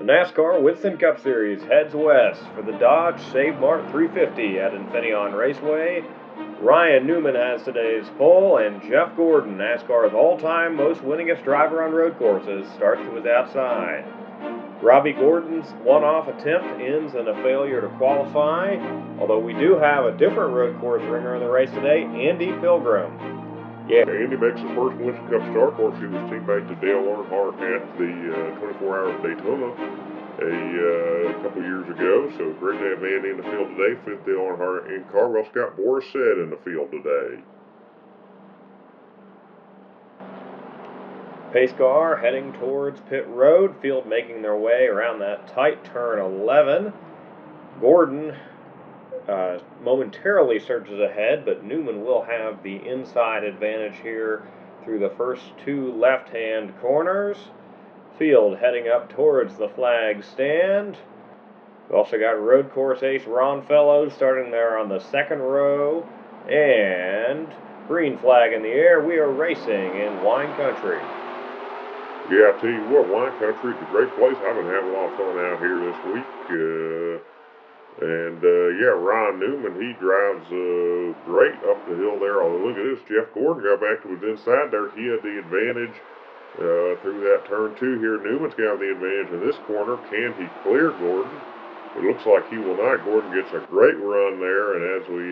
The NASCAR Winston Cup Series heads west for the Dodge Save Mart 350 at Infineon Raceway. Ryan Newman has today's pole, and Jeff Gordon, NASCAR's all-time most winningest driver on road courses, starts to his outside. Robbie Gordon's one-off attempt ends in a failure to qualify, although we do have a different road course ringer in the race today, Andy Pilgrim. Yeah, Andy makes his first Winston Cup start. Of course, he was teammate to Dale Earnhardt at the 24 Hours of Daytona a couple years ago. So great to have Andy in the field today. Fifth Dale Earnhardt Inc car. We also got Boris Said in the field today. Pace car heading towards pit road. Field making their way around that tight turn 11. Gordon momentarily surges ahead, but Newman will have the inside advantage here through the first two left-hand corners. Field heading up towards the flag stand. We've also got road course ace Ron Fellows starting there on the second row. And green flag in the air. We are racing in wine country. Yeah, I tell you what, wine country is a great place. I've been having a lot of fun out here this week. Yeah, Ryan Newman, he drives great up the hill there. Although, look at this, Jeff Gordon got back to his inside there. He had the advantage through that turn two here. Newman's got the advantage in this corner. Can he clear Gordon? It looks like he will not. Gordon gets a great run there, and as we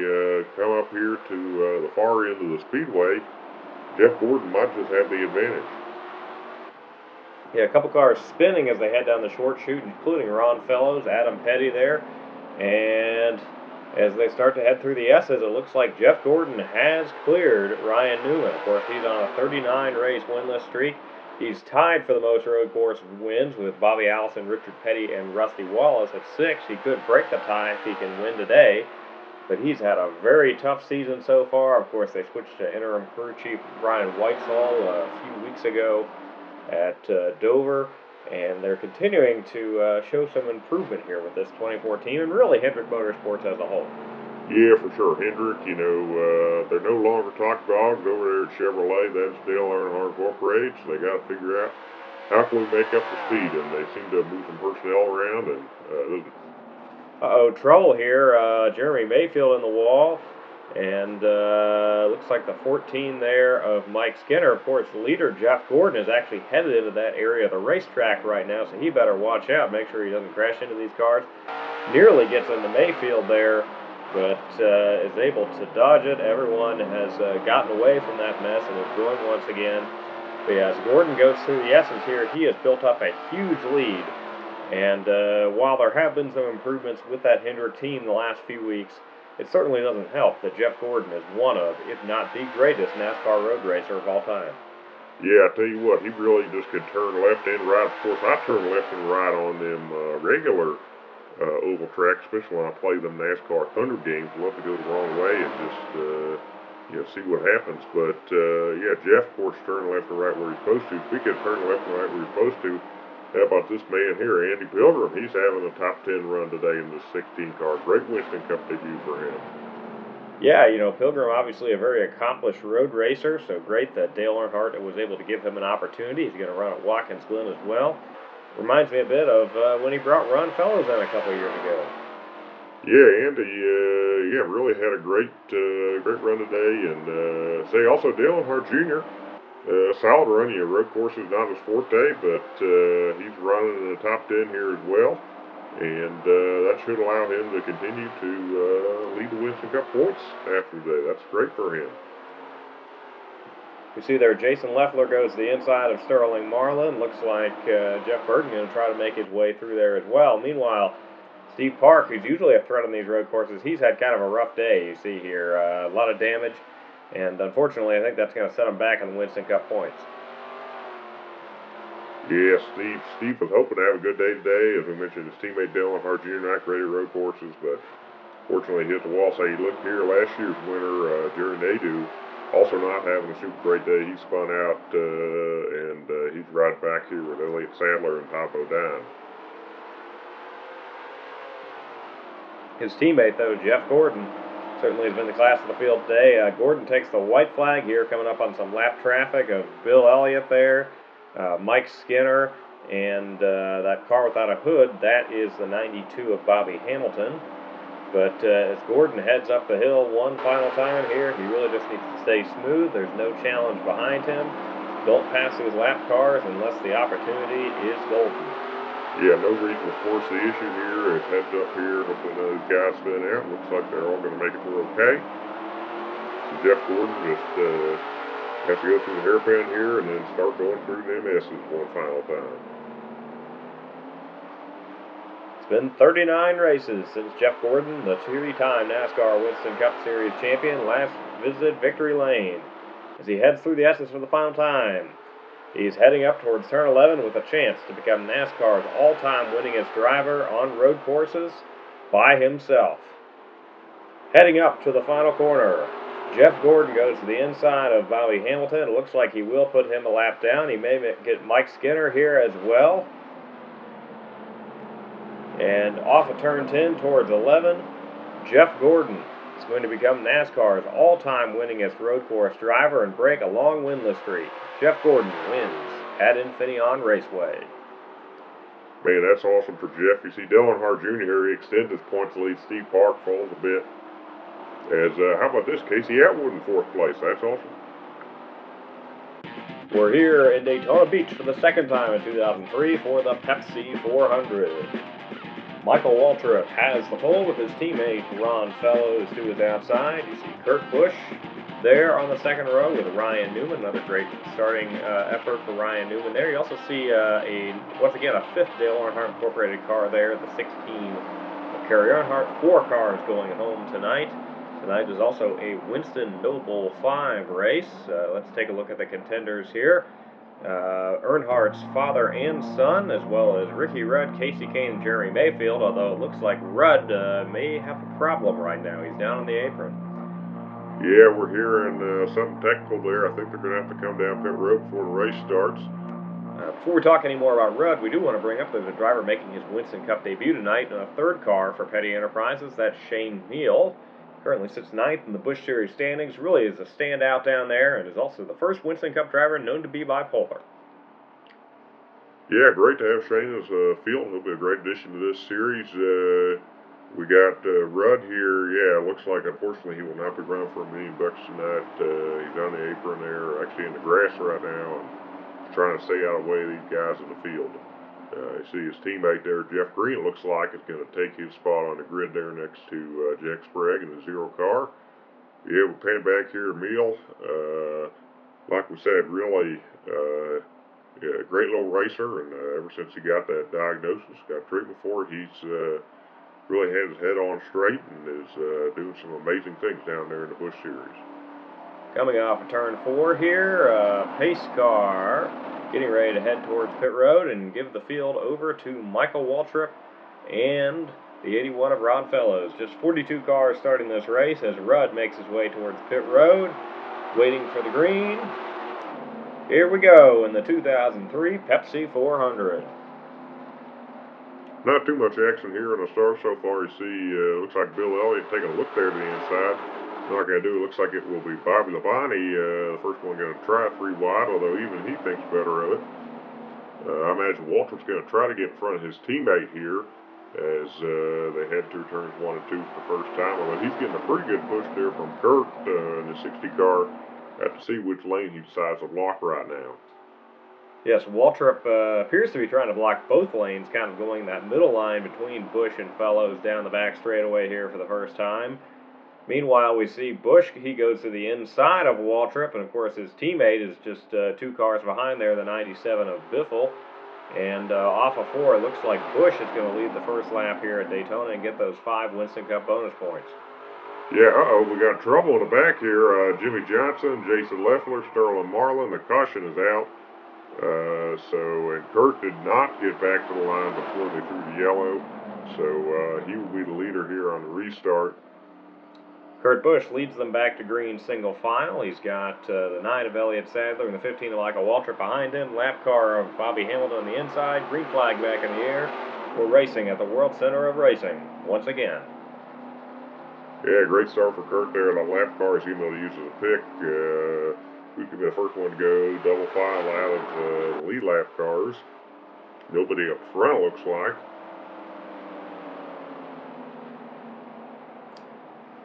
come up here to the far end of the speedway, Jeff Gordon might just have the advantage. Yeah, a couple cars spinning as they head down the short chute, including Ron Fellows, Adam Petty there. And as they start to head through the S's, it looks like Jeff Gordon has cleared Ryan Newman. Of course, he's on a 39-race winless streak. He's tied for the most road course wins with Bobby Allison, Richard Petty, and Rusty Wallace at 6. He could break the tie if he can win today, but he's had a very tough season so far. Of course, they switched to interim crew chief Brian Whitesall a few weeks ago at Dover. And they're continuing to show some improvement here with this 24 team, and really Hendrick Motorsports as a whole. Yeah, for sure. Hendrick, they're no longer top dogs over there at Chevrolet. That's Dale Earnhardt Incorporated. So they got to figure out how can we make up the speed, and they seem to have moved some personnel around. And trouble here. Jeremy Mayfield in the wall. And looks like the 14 there of Mike Skinner. Of course, leader Jeff Gordon is actually headed into that area of the racetrack right now, so he better watch out, make sure he doesn't crash into these cars. Nearly gets into Mayfield there, but is able to dodge it. Everyone has gotten away from that mess and is going once again. But yeah, as Gordon goes through the S's here, he has built up a huge lead. And while there have been some improvements with that Hendrick team the last few weeks, it certainly doesn't help that Jeff Gordon is one of, if not the greatest NASCAR road racer of all time. Yeah, I tell you what, he really just could turn left and right. Of course, I turn left and right on them regular oval tracks, especially when I play them NASCAR Thunder games. I love to go the wrong way and just see what happens. But yeah, Jeff, of course, turned left and right where he's supposed to. Speaking of turning left and right where he's supposed to, how about this man here, Andy Pilgrim? He's having a top 10 run today in this 16 car. Great Winston Cup debut for him. Yeah, Pilgrim obviously a very accomplished road racer, so great that Dale Earnhardt was able to give him an opportunity. He's going to run at Watkins Glen as well. Reminds me a bit of when he brought Ron Fellows in a couple years ago. Yeah, Andy, really had a great run today, and also Dale Earnhardt Jr. Solid run. Road course is not his forte, but he's running in the top 10 here as well, and that should allow him to continue to lead the Winston Cup points after today. That's great for him. You see there, Jason Leffler goes to the inside of Sterling Marlin. Looks like Jeff Burton going to try to make his way through there as well. Meanwhile, Steve Park, who's usually a threat on these road courses, he's had kind of a rough day. You see here, a lot of damage. And unfortunately, I think that's going to set him back on the Winston Cup points. Yeah, Steve was hoping to have a good day today. As we mentioned, his teammate Dale Earnhardt Jr. not great at road courses, but fortunately hit the wall. So he looked here, last year's winner, Jerry Nadeau, also not having a super great day. He spun out, and he's right back here with Elliott Sadler and Tom Bodine. His teammate, though, Jeff Gordon, certainly has been the class of the field today. Gordon takes the white flag here, coming up on some lap traffic of Bill Elliott there, Mike Skinner, And that car without a hood, that is the 92 of Bobby Hamilton. But as Gordon heads up the hill one final time here, he really just needs to stay smooth. There's no challenge behind him. Don't pass these lap cars unless the opportunity is golden. Yeah, no reason to force the issue here. It's heads up here. Hopefully none of these guys spin out. Looks like they're all going to make it through okay. So Jeff Gordon just has to go through the hairpin here and then start going through them S's one final time. It's been 39 races since Jeff Gordon, the three-time NASCAR Winston Cup Series champion, last visited Victory Lane. As he heads through the S's for the final time, he's heading up towards turn 11 with a chance to become NASCAR's all-time winningest driver on road courses by himself. Heading up to the final corner, Jeff Gordon goes to the inside of Bobby Hamilton. It looks like he will put him a lap down. He may get Mike Skinner here as well. And off of turn 10 towards 11, Jeff Gordon is going to become NASCAR's all-time winningest road course driver and break a long winless streak. Jeff Gordon wins at Infineon Raceway. Man, that's awesome for Jeff. You see Dale Earnhardt Jr. here, he extends his points lead. Steve Park falls a bit. As how about this, Casey Atwood in 4th place? That's awesome. We're here in Daytona Beach for the second time in 2003 for the Pepsi 400. Michael Waltrip has the pole with his teammate Ron Fellows to his outside. You see Kurt Busch there on the second row with Ryan Newman. Another great starting effort for Ryan Newman there. You also see once again a 5th Dale Earnhardt Incorporated car there, the 16 of Kerry Earnhardt. 4 cars going home tonight. Tonight is also a Winston Noble 5 race. Let's take a look at the contenders here. Earnhardt's father and son, as well as Ricky Rudd, Casey Kane, and Jerry Mayfield, although it looks like Rudd may have a problem right now. He's down on the apron. Yeah, we're hearing something technical there. I think they're going to have to come down pit road before the race starts. Before we talk any more about Rudd, we do want to bring up there's a driver making his Winston Cup debut tonight in a 3rd car for Petty Enterprises. That's Shane Neal. Currently sits 9th in the Busch Series standings, really is a standout down there, and is also the first Winston Cup driver known to be bipolar. Yeah, great to have Shane as a field. He'll be a great addition to this series. We got Rudd here. Yeah, it looks like unfortunately he will not be running for $1 million tonight. He's on the apron there, actually in the grass right now, and trying to stay out of the way of these guys in the field. You see his teammate there, Jeff Green, it looks like is going to take his spot on the grid there next to Jack Sprague in the 0 car. Yeah, we're paying back here, Emil. Like we said, really yeah, great little racer, and ever since he got that diagnosis, got treatment for it, he's really had his head on straight and is doing some amazing things down there in the Busch Series. Coming off of turn 4 here, pace car getting ready to head towards pit road and give the field over to Michael Waltrip and the 81 of Ron Fellows. Just 42 cars starting this race as Rudd makes his way towards pit road, waiting for the green. Here we go in the 2003 Pepsi 400. Not too much action here in the start so far. You see, looks like Bill Elliott taking a look there to the inside. Not going to do. It looks like it will be Bobby Labonte, the first one going to try 3 wide, although even he thinks better of it. I imagine Waltrip's going to try to get in front of his teammate here as they head through turns 1 and 2 for the first time. Although he's getting a pretty good push there from Kurt in the 60 car. Have to see which lane he decides to block right now. Yes, Waltrip appears to be trying to block both lanes, kind of going that middle line between Busch and Fellows down the back straightaway here for the first time. Meanwhile, we see Busch, he goes to the inside of Waltrip, and of course his teammate is just 2 cars behind there, the 97 of Biffle. And off of 4, it looks like Busch is going to lead the first lap here at Daytona and get those 5 Winston Cup bonus points. Yeah, we got trouble in the back here. Jimmy Johnson, Jason Leffler, Sterling Marlin, the caution is out. And Kurt did not get back to the line before they threw the yellow. So he will be the leader here on the restart. Kurt Busch leads them back to green single file. He's got the 9 of Elliott Sadler and the 15 of Michael Waltrip behind him. Lap car of Bobby Hamilton on the inside. Green flag back in the air. We're racing at the World Center of Racing once again. Yeah, great start for Kurt there. The lap car is able to use as a pick. Who's going to be the first one to go double file out of the lead lap cars. Nobody up front, looks like.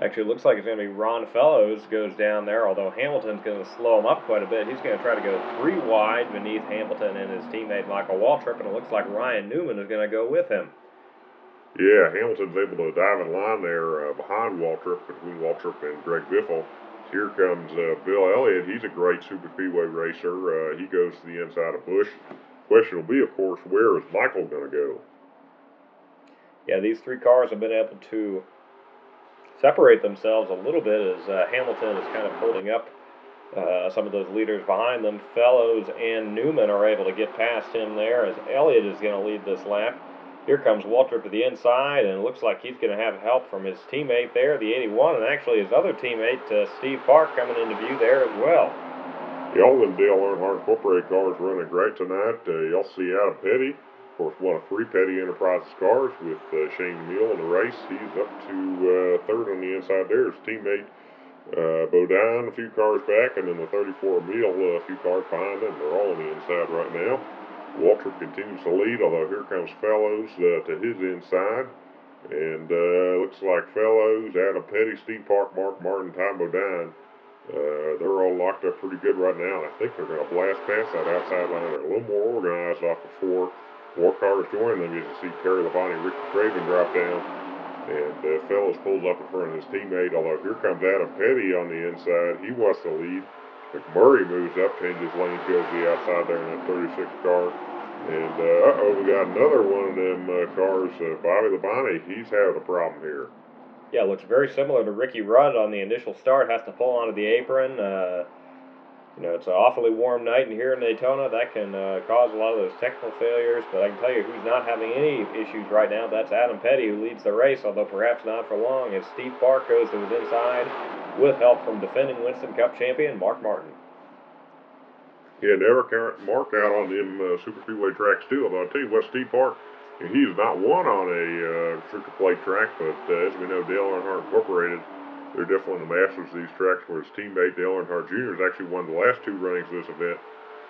Actually, it looks like it's going to be Ron Fellows goes down there, although Hamilton's going to slow him up quite a bit. He's going to try to go 3 wide beneath Hamilton and his teammate Michael Waltrip, and it looks like Ryan Newman is going to go with him. Yeah, Hamilton's able to dive in line there behind Waltrip, between Waltrip and Greg Biffle. Here comes Bill Elliott. He's a great super speedway racer. He goes to the inside of Busch. Question will be, of course, where is Michael going to go? Yeah, these 3 cars have been able to separate themselves a little bit as Hamilton is kind of holding up some of those leaders behind them. Fellows and Newman are able to get past him there as Elliott is going to lead this lap. Here comes Waltrip to the inside, and it looks like he's going to have help from his teammate there, the 81, and actually his other teammate, Steve Park, coming into view there as well. Yeah, all them Dale Earnhardt Incorporated cars running great tonight. You'll see Adam Petty, of course, one of 3 Petty Enterprises cars with Shane Meal in the race. He's up to 3rd on the inside there. His teammate Bodine a few cars back, and then the 34 Meal a few cars behind them. They're all on the inside right now. Waltrip continues to lead, although here comes Fellows to his inside. And looks like Fellows, Adam Petty, Steve Park, Mark Martin, Tom Bodine. They're all locked up pretty good right now. I think they're going to blast past that outside line. They're a little more organized off before more cars join them. You can see Terry Labonte and Ricky Craven drop down. And Fellows pulls up in front of his teammate, although here comes Adam Petty on the inside. He wants to lead. McMurray moves up, changes lanes, goes to the outside there in that 36 car. And, we got another one of them cars, Bobby Labonte. He's having a problem here. Yeah, it looks very similar to Ricky Rudd on the initial start. Has to pull onto the apron. It's an awfully warm night here in Daytona. That can cause a lot of those technical failures. But I can tell you who's not having any issues right now. That's Adam Petty, who leads the race, although perhaps not for long, as Steve Park goes to his inside with help from defending Winston Cup champion Mark Martin. Yeah, never marked out on them super speedway tracks too. Although I'll tell you what, Steve Park, he has not won on a super plate track, but as we know, Dale Earnhardt Incorporated, they're definitely the masters of these tracks, where his teammate Dale Earnhardt Jr. has actually won the last 2 runnings of this event.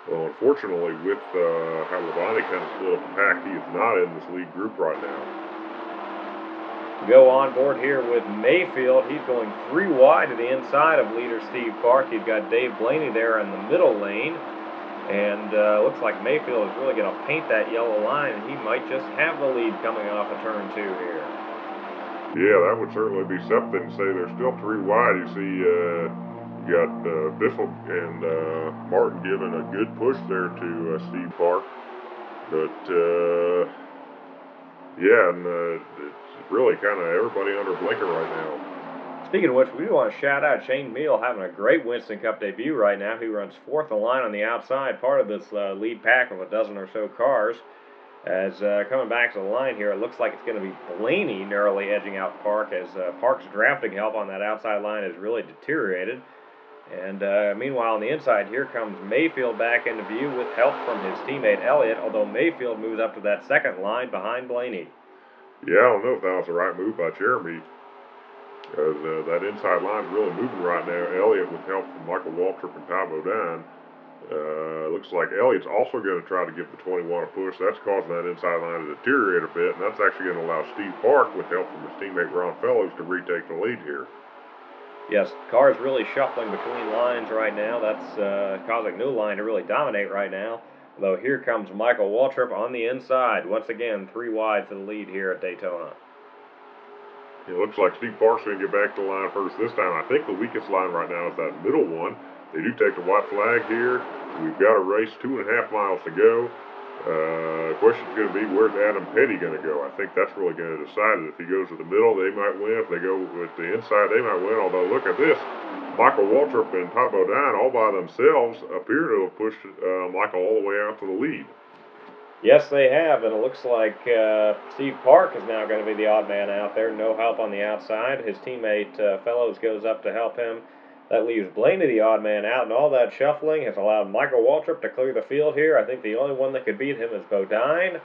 Well, unfortunately, with how Labonte kind of split up the pack, he is not in this lead group right now. Go on board here with Mayfield. He's going 3 wide to the inside of leader Steve Park. You've got Dave Blaney there in the middle lane. And looks like Mayfield is really going to paint that yellow line, and he might just have the lead coming off of turn 2 here. Yeah, that would certainly be something to say. They're still 3 wide. You see, you got Biffle and Martin giving a good push there to Steve Park. But, yeah, and it's really kind of everybody under blinker right now. Speaking of which, we want to shout out Shane Meal having a great Winston Cup debut right now. He runs 4th in line on the outside, part of this lead pack of a dozen or so cars. As coming back to the line here, it looks like it's going to be Blaney narrowly edging out Park, as Park's drafting help on that outside line has really deteriorated. And meanwhile, on the inside, here comes Mayfield back into view with help from his teammate Elliott, although Mayfield moves up to that 2nd line behind Blaney. Yeah, I don't know if that was the right move by Jeremy, because that inside line is really moving right now. Elliott with help from Michael Waltrip and Ty Bodine. Looks like Elliott's also going to try to give the 21 a push. That's causing that inside line to deteriorate a bit, and that's actually going to allow Steve Park, with help from his teammate Ron Fellows, to retake the lead here. Yes, cars really shuffling between lines right now. That's causing no line to really dominate right now. Though here comes Michael Waltrip on the inside. Once again, 3 wide for the lead here at Daytona. It looks like Steve Park's going to get back to the line first this time. I think the weakest line right now is that middle one. They do take the white flag here. We've got a race 2.5 miles to go. The question's going to be, where's Adam Petty going to go? I think that's really going to decide it. If he goes to the middle, they might win. If they go with the inside, they might win. Although, look at this. Michael Waltrip and Ty Bodine, all by themselves, appear to have pushed Michael all the way out to the lead. Yes, they have, and it looks like Steve Park is now going to be the odd man out there. No help on the outside. His teammate Fellows goes up to help him. That leaves Blaney the odd man out, and all that shuffling has allowed Michael Waltrip to clear the field here. I think the only one that could beat him is Bodine.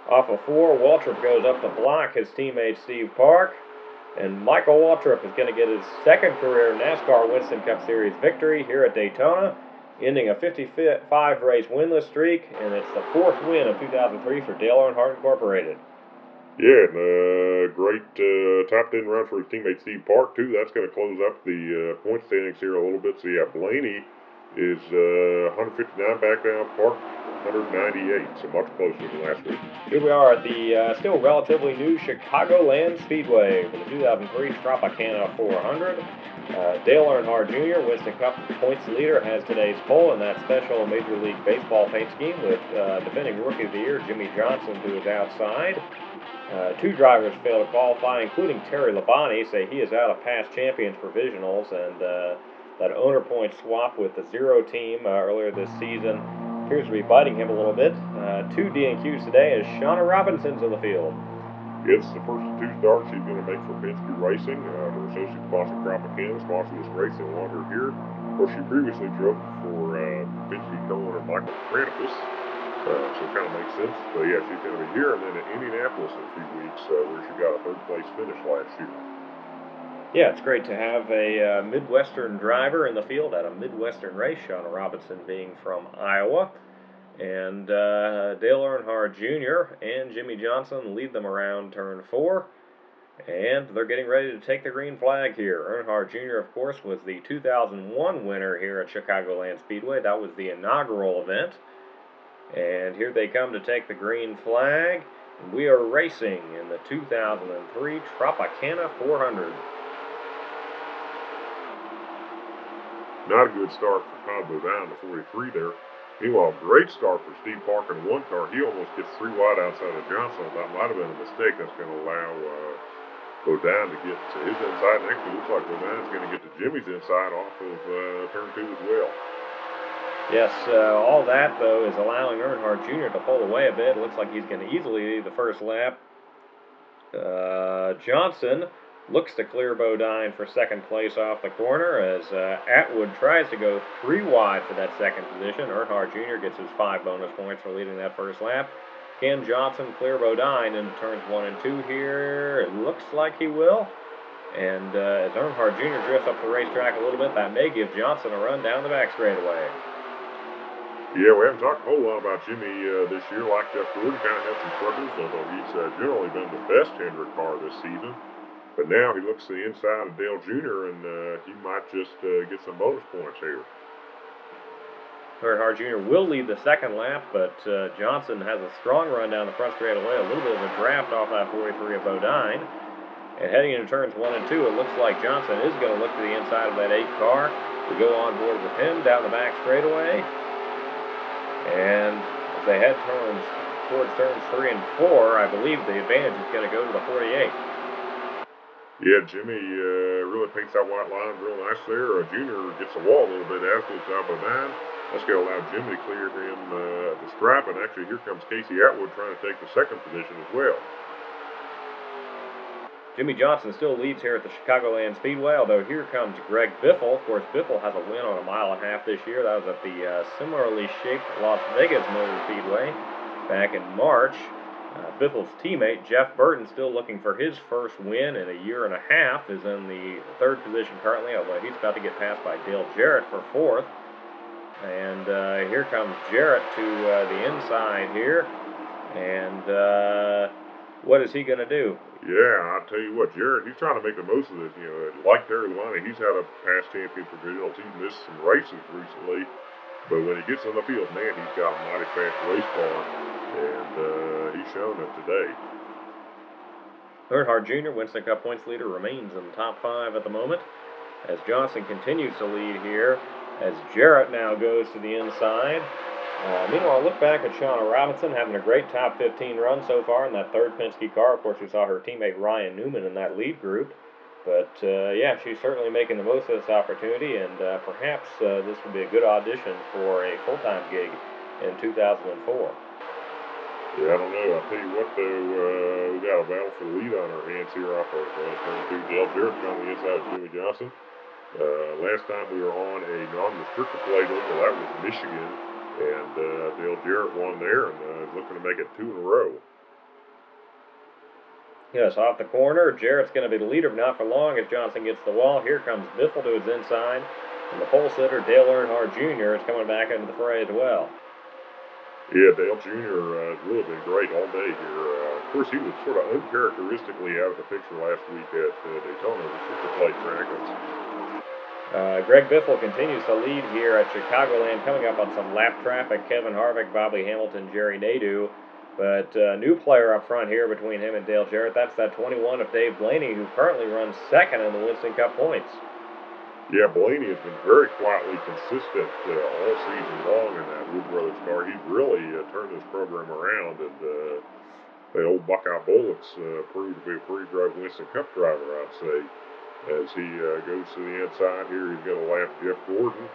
Off of 4, Waltrip goes up to block his teammate Steve Park, and Michael Waltrip is going to get his 2nd career NASCAR Winston Cup Series victory here at Daytona. ending a 55 race winless streak, and it's the 4th win of 2003 for Dale Earnhardt Incorporated. Yeah, and great top 10 run for his teammate Steve Park, too. That's going to close up the point standings here a little bit. So, yeah, Blaney is 159 back down, Park 198, so much closer than last week. Here we are at the still relatively new Chicagoland Speedway for the 2003 Tropicana 400. Dale Earnhardt Jr., Winston Cup points leader, has today's pole in that special Major League Baseball paint scheme with defending Rookie of the Year Jimmie Johnson to his outside. 2 drivers fail to qualify, including Terry Labonte, say he is out of past champions provisionals, and that owner point swap with the Zero team earlier this season appears to be biting him a little bit. 2 DNQs today as Shauna Robinson's in the field. It's the first of 2 starts she's going to make for Penske Racing. Her associate sponsor Tropicana sponsors this race no longer here. Of course, she previously drove for Penske co-owner Michael Kranifus. So it kind of makes sense. But yeah, she's going to be here and then at Indianapolis in a few weeks where she got a 3rd place finish last year. Yeah, it's great to have a Midwestern driver in the field at a Midwestern race, Shauna Robinson being from Iowa. And Dale Earnhardt Jr. and Jimmie Johnson lead them around turn 4. And they're getting ready to take the green flag here. Earnhardt Jr., of course, was the 2001 winner here at Chicagoland Speedway. That was the inaugural event. And here they come to take the green flag. We are racing in the 2003 Tropicana 400. Not a good start for Todd Loudon, the 43 there. Meanwhile, great start for Steve Park in the 1 car. He almost gets 3 wide outside of Johnson. That might have been a mistake. That's going to allow Loudon to get to his inside. And actually, looks like Loudon's going to get to Jimmy's inside off of turn 2 as well. Yes, all that, though, is allowing Earnhardt Jr. to pull away a bit. It looks like he's going to easily lead the first lap. Johnson looks to clear Bodine for 2nd place off the corner as Atwood tries to go 3 wide for that 2nd position. Earnhardt Jr. gets his 5 bonus points for leading that first lap. Can Johnson clear Bodine in turns 1 and 2 here? It looks like he will. And as Earnhardt Jr. drifts up the racetrack a little bit, that may give Johnson a run down the back straightaway. Yeah, we haven't talked a whole lot about Jimmy this year. Like Jeff Gordon, kind of had some struggles, although he's generally been the best Hendrick car this season. But now he looks to the inside of Dale Jr., and he might just get some bonus points here. Earnhardt Jr. will lead the 2nd lap, but Johnson has a strong run down the front straightaway, a little bit of a draft off that 43 of Bodine. And heading into turns 1 and 2, it looks like Johnson is going to look to the inside of that 8 car. We go on board with him down the back straightaway. And as they head towards turns 3 and 4, I believe the advantage is going to go to the 48. Yeah, Jimmy really paints that white line real nice there. Junior gets the wall a little bit after the top of 9. That's going to allow Jimmy to clear him the stripe. And actually, here comes Casey Atwood trying to take the 2nd position as well. Jimmie Johnson still leads here at the Chicagoland Speedway, although here comes Greg Biffle. Of course, Biffle has a win on a 1.5 miles this year. That was at the similarly shaped Las Vegas Motor Speedway back in March. Biffle's teammate, Jeff Burton, still looking for his first win in a 1.5 years, is in the 3rd position currently, although he's about to get passed by Dale Jarrett for 4th. And here comes Jarrett to the inside here. And what is he going to do? Yeah, I'll tell you what, Jarrett, he's trying to make the most of this. You know, like Terry Labonte, he's had a past champion provisionals. He's missed some races recently. But when he gets on the field, man, he's got a mighty fast race car. And he's shown it today. Earnhardt Jr., Winston Cup points leader, remains in the top 5 at the moment. As Johnson continues to lead here, as Jarrett now goes to the inside. Meanwhile, look back at Shauna Robinson having a great top 15 run so far in that 3rd Penske car. Of course, we saw her teammate Ryan Newman in that lead group. But, yeah, she's certainly making the most of this opportunity, and perhaps this would be a good audition for a full-time gig in 2004. Yeah, I don't know. I'll tell you what, though, we got a battle for the lead on our hands here off of turn 2. Dale Jarrett on the inside of Jimmie Johnson. Last time we were on a non-restrictor plate over, that was Michigan. And Dale Jarrett won there and is looking to make it 2 in a row. Yes, off the corner. Jarrett's going to be the leader, but not for long as Johnson gets the wall. Here comes Biffle to his inside. And the pole sitter, Dale Earnhardt Jr., is coming back into the fray as well. Yeah, Dale Jr. Has really been great all day here. Of course, he was sort of uncharacteristically out of the picture last week at Daytona, the super plate track. Greg Biffle continues to lead here at Chicagoland, coming up on some lap traffic. Kevin Harvick, Bobby Hamilton, Jerry Nadeau. But new player up front here between him and Dale Jarrett. That's that 21 of Dave Blaney, who currently runs second in the Winston Cup points. Yeah, Blaney has been very quietly consistent all season long in that Wood Brothers car. He's really turned this program around, and the old Buckeye Bullets proved to be a pretty great Winston Cup driver, I'd say. As he goes to the inside here, he's going to lap Jeff Gordon,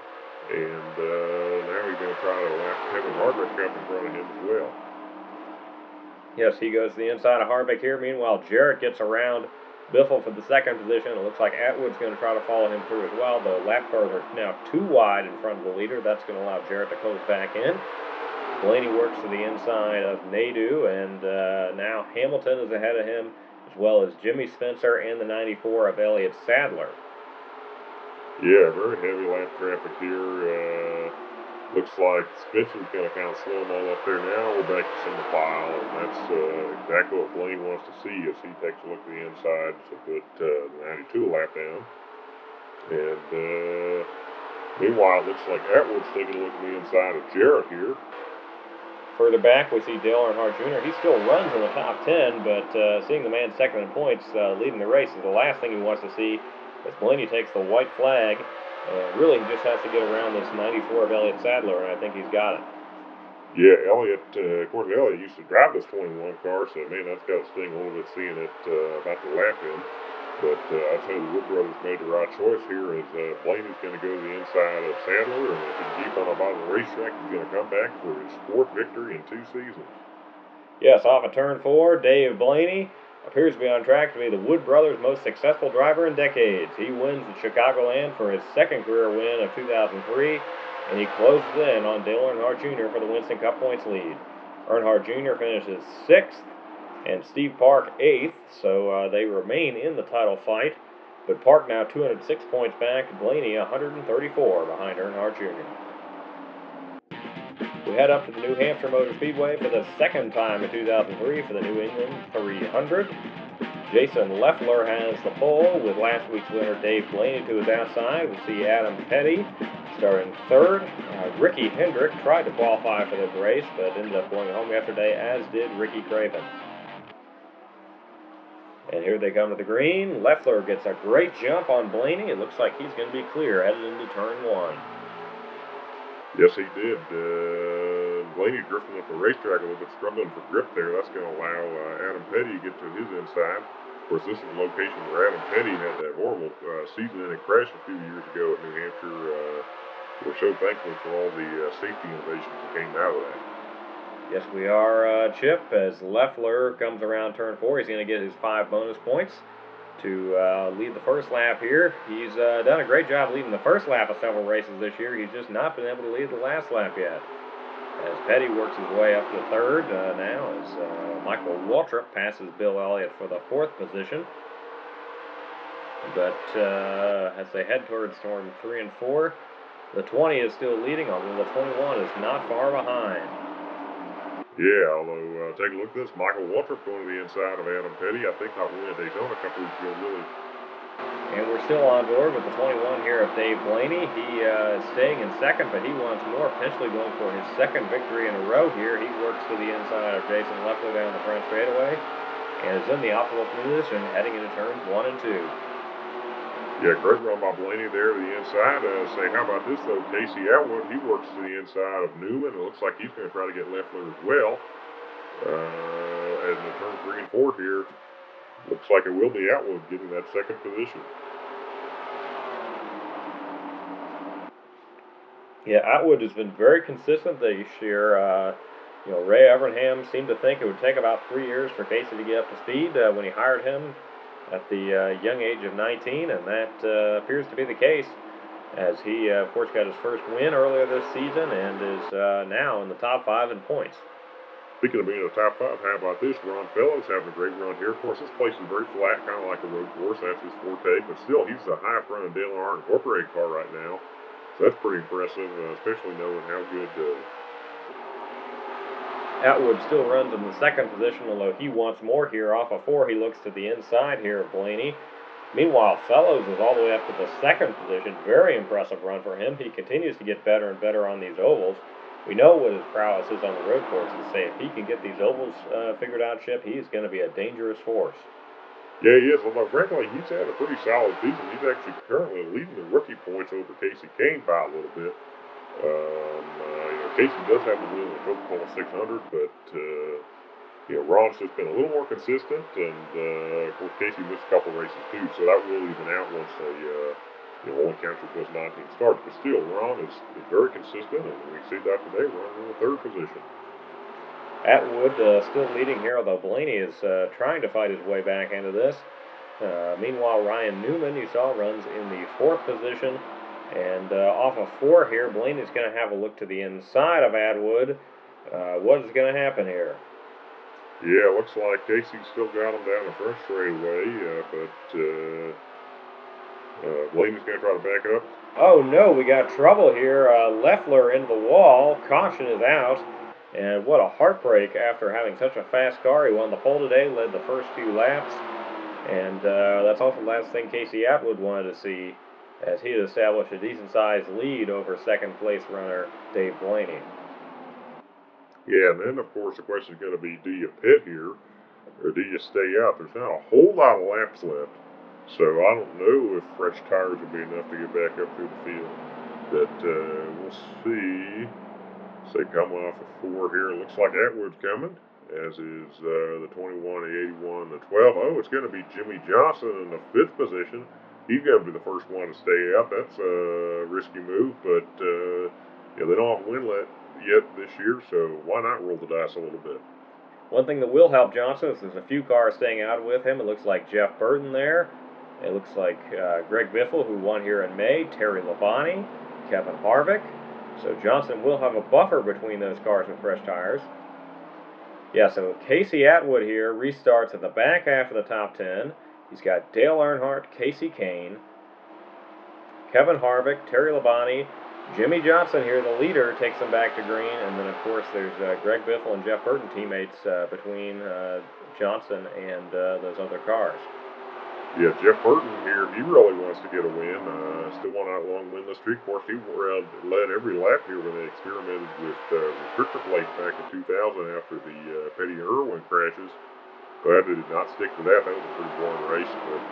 and now he's going to try to lap Kevin Harvick up in front of him as well. Yes, he goes to the inside of Harvick here. Meanwhile, Jarrett gets around Biffle for the second position. It looks like Atwood's going to try to follow him through as well. The lap cars are now too wide in front of the leader. That's going to allow Jarrett to close back in. Blaney works to the inside of Nadeau, and now Hamilton is ahead of him, as well as Jimmy Spencer and the 94 of Elliott Sadler. Yeah, very heavy lap traffic here. Looks like Spencer's going to kind of slow them all up there now. We're back to single file, and that's exactly what Blaine wants to see as he takes a look at the inside to put the 92 lap down. And meanwhile, it looks like Atwood's taking a look at the inside of Jarrett here. Further back, we see Dale Earnhardt Jr. He still runs in the top 10, but seeing the man second in points leading the race is the last thing he wants to see as Blaney takes the white flag. Really, he just has to get around this 94 of Elliott Sadler, and I think he's got it. Yeah, Elliott, of course, Elliott used to drive this 21 car, so, man, that's got to sting a little bit seeing it about to lap him. But I'd say the Wood Brothers made the right choice here as Blaney's going to go to the inside of Sadler, and if he can keep on the bottom of the racetrack, he's going to come back for his fourth victory in 2 seasons. Yes, off of turn 4, Dave Blaney appears to be on track to be the Wood Brothers' most successful driver in decades. He wins the Chicagoland for his second career win of 2003, and he closes in on Dale Earnhardt Jr. for the Winston Cup points lead. Earnhardt Jr. finishes 6th, and Steve Park 8th, so they remain in the title fight. But Park now 206 points back, Blaney 134 behind Earnhardt Jr. We head up to the New Hampshire Motor Speedway for the second time in 2003 for the New England 300. Jason Leffler has the pole with last week's winner Dave Blaney to his outside. We see Adam Petty starting third. Ricky Hendrick tried to qualify for this race, but ended up going home yesterday, as did Ricky Craven. And here they come to the green. Leffler gets a great jump on Blaney. It looks like he's going to be clear headed into turn 1. Yes, he did. Blaney drifting up the racetrack a little bit, struggling for grip there. That's going to allow Adam Petty to get to his inside. Of course, this is the location where Adam Petty had that horrible season-ending crash a few years ago at New Hampshire. We're so thankful for all the safety innovations that came out of that. Yes, we are, Chip, as Leffler comes around turn 4. He's going to get his 5 bonus points to lead the first lap here. He's done a great job leading the first lap of several races this year. He's just not been able to lead the last lap yet. As Petty works his way up to third now, as Michael Waltrip passes Bill Elliott for the 4th position. But as they head towards turn 3 and 4, the 20 is still leading, although the 21 is not far behind. Yeah, although take a look at this. Michael Waltrip going to the inside of Adam Petty. I think I won at Daytona a couple weeks ago, really. And we're still on board with the 21 here of Dave Blaney. He is staying in second, but he wants more, potentially going for his second victory in a row here. He works to the inside of Jason Leffler down the front straightaway and is in the optimal position heading into turns 1 and 2. Yeah, great run by Blaney there to the inside. Say, how about this, though? Casey Atwood, he works to the inside of Newman. It looks like he's going to try to get Leffler as well. As in turn 3 and 4 here, looks like it will be Atwood getting that second position. Yeah, Atwood has been very consistent this year. Ray Evernham seemed to think it would take about 3 years for Casey to get up to speed when he hired him at the young age of 19, and that appears to be the case, as he, of course, got his first win earlier this season and is now in the top 5 in points. Speaking of being in the top 5, how about this? Ron Fellows having a great run here. Of course, this place is very flat, kind of like a road course. That's his forte, but still, he's the highest running Dale Earnhardt Incorporated car right now. So that's pretty impressive, especially knowing how good. Atwood still runs in the second position, although he wants more here. Off of 4, he looks to the inside here of Blaney. Meanwhile, Fellows is all the way up to the second position. Very impressive run for him. He continues to get better and better on these ovals. We know what his prowess is on the road courses. Say if he can get these ovals figured out, Chip, he's going to be a dangerous force. Yeah, he is. Although, frankly, he's had a pretty solid season. He's actually currently leading the rookie points over Casey Kane by a little bit. Casey does have a win in the Coca-Cola 600, but Ron's just been a little more consistent, and of course Casey missed a couple races too, so that will even out once they only counts with those 19 starts. But still, Ron is very consistent, and we see that today, running in the third position. Atwood still leading here, although Blaney is trying to fight his way back into this. Meanwhile, Ryan Newman, you saw, runs in the fourth position. And off of 4 here, Blaney's going to have a look to the inside of Atwood. What is going to happen here? Yeah, looks like Casey's still got him down the front straightaway, but Blaney's going to try to back up. Oh no, we got trouble here. Leffler into the wall. Caution is out. And what a heartbreak after having such a fast car. He won the pole today, led the first few laps. And that's also the last thing Casey Atwood wanted to see, as he had established a decent-sized lead over second-place runner Dave Blaney. Yeah, and then, of course, the question is going to be, do you pit here, or do you stay out? There's not a whole lot of laps left, so I don't know if fresh tires will be enough to get back up through the field. But we'll see. So coming off of 4 here, it looks like Atwood's coming, as is the 21, the 81, the 12. Oh, it's going to be Jimmy Johnson in the 5th position. He's going to be the first one to stay out. That's a risky move, but they don't have a win yet this year, so why not roll the dice a little bit? One thing that will help Johnson is there's a few cars staying out with him. It looks like Jeff Burton there. It looks like Greg Biffle, who won here in May, Terry Labonte, Kevin Harvick. So Johnson will have a buffer between those cars with fresh tires. Yeah, so Casey Atwood here restarts at the back half of the top 10. He's got Dale Earnhardt, Casey Kane, Kevin Harvick, Terry Labonte, Jimmy Johnson here, the leader, takes them back to green. And then, of course, there's Greg Biffle and Jeff Burton teammates between Johnson and those other cars. Yeah, Jeff Burton here, he really wants to get a win. Still on that long winless streak. Of course, he led every lap here when they experimented with restrictor plates back in 2000 after the Petty and Irwin crashes. Glad they did not stick to that. That was a pretty boring race. But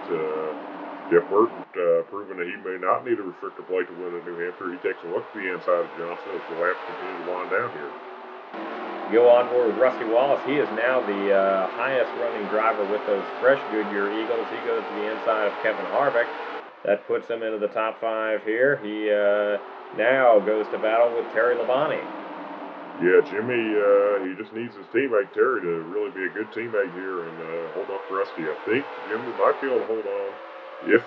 Jeff Burton proving that he may not need a restrictor plate to win at New Hampshire. He takes a look at the inside of Johnson as the laps continue to wind down here. Go on board with Rusty Wallace. He is now the highest running driver with those fresh Goodyear Eagles. He goes to the inside of Kevin Harvick. That puts him into the top 5 here. He now goes to battle with Terry Labonte. Yeah, Jimmy, he just needs his teammate Terry to really be a good teammate here and hold up Rusty. I think Jimmy might be able to hold on if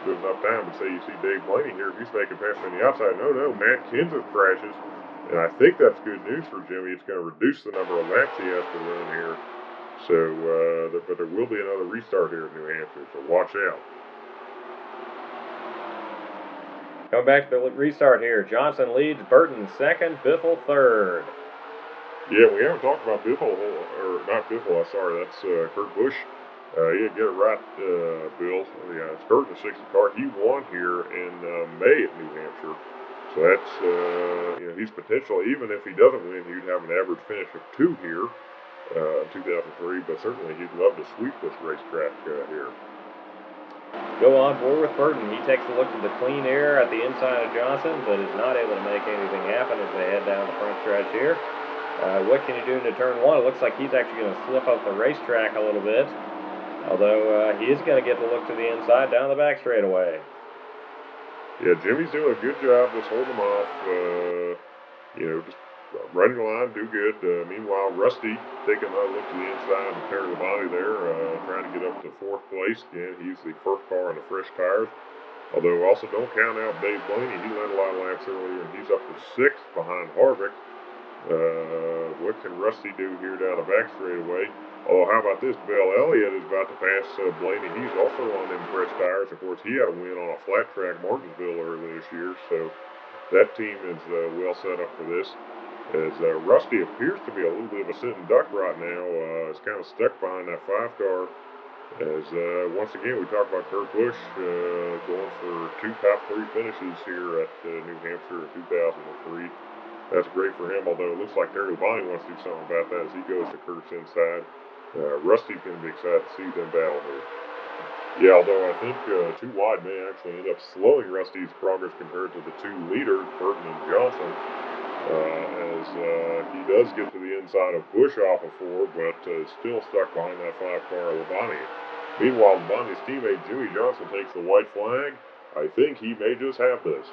there's enough time. But say you see Dave Blaney here, if he's making past on the outside, no, Matt Kenseth crashes. And I think that's good news for Jimmy. It's going to reduce the number of laps he has to run here. So, but there will be another restart here in New Hampshire, so watch out. Coming back to the restart here. Johnson leads, Burton second, Biffle third. Yeah, we haven't talked about Biffle, or not Biffle, sorry, that's Kurt Busch. Yeah, get it right, Bill. Yeah, it's Kurt in the 60 car. He won here in May at New Hampshire. So that's, he's potentially, even if he doesn't win, he'd have an average finish of 2 here in 2003, but certainly he'd love to sweep this racetrack here. Go on board with Burton. He takes a look at the clean air at the inside of Johnson, but is not able to make anything happen as they head down the front stretch here. What can he do into turn 1? It looks like he's actually going to slip up the racetrack a little bit, although he is going to get the look to the inside down the back straightaway. Yeah, Jimmy's doing a good job just holding them off, just running the line, do good. Meanwhile, Rusty taking a look to the inside and Terry Labonte there, trying to get up to 4th place. Again, he's the first car on the fresh tires. Although also don't count out Dave Blaney. He led a lot of laps earlier, and he's up to 6th behind Harvick. What can Rusty do here down the back straightaway? Oh, how about this? Bell Elliott is about to pass Blaney. He's also on them press tires. Of course, he had a win on a flat track Martinsville earlier this year, so that team is well set up for this. As Rusty appears to be a little bit of a sitting duck right now. It's kind of stuck behind that 5-car. As once again, we talk about Kurt Busch going for 2 top 3 finishes here at New Hampshire in 2003. That's great for him, although it looks like Terry Labonte wants to do something about that as he goes to Kurt's inside. Rusty's going to be excited to see them battle here. Yeah, although I think 2 wide may actually end up slowing Rusty's progress compared to the 2 leaders, Burton and Johnson, as he does get to the inside of Busch off of 4, but still stuck behind that 5-car Labonte. Meanwhile, Labonte's teammate Jimmy Johnson takes the white flag. I think he may just have this.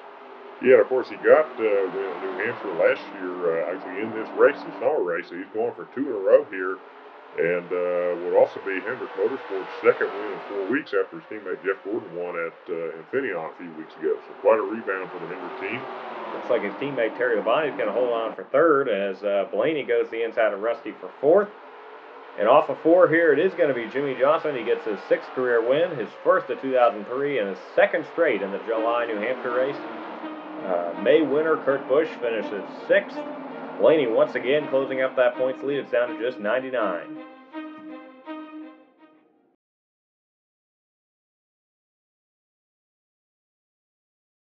Yeah, of course, he got win at New Hampshire last year, actually in this race, the summer race, so he's going for 2 in a row here, and would also be Hendrick Motorsports' second win in 4 weeks after his teammate Jeff Gordon won at Infineon a few weeks ago. So quite a rebound for the Hendrick team. Looks like his teammate Terry Labonte is going to hold on for 3rd as Blaney goes to the inside of Rusty for 4th. And off of 4 here, it is going to be Jimmy Johnson. He gets his 6th career win, his 1st of 2003, and his 2nd straight in the July New Hampshire race. May winner Kurt Busch finishes 6th. Blaney once again closing up that points lead. It's down to just 99.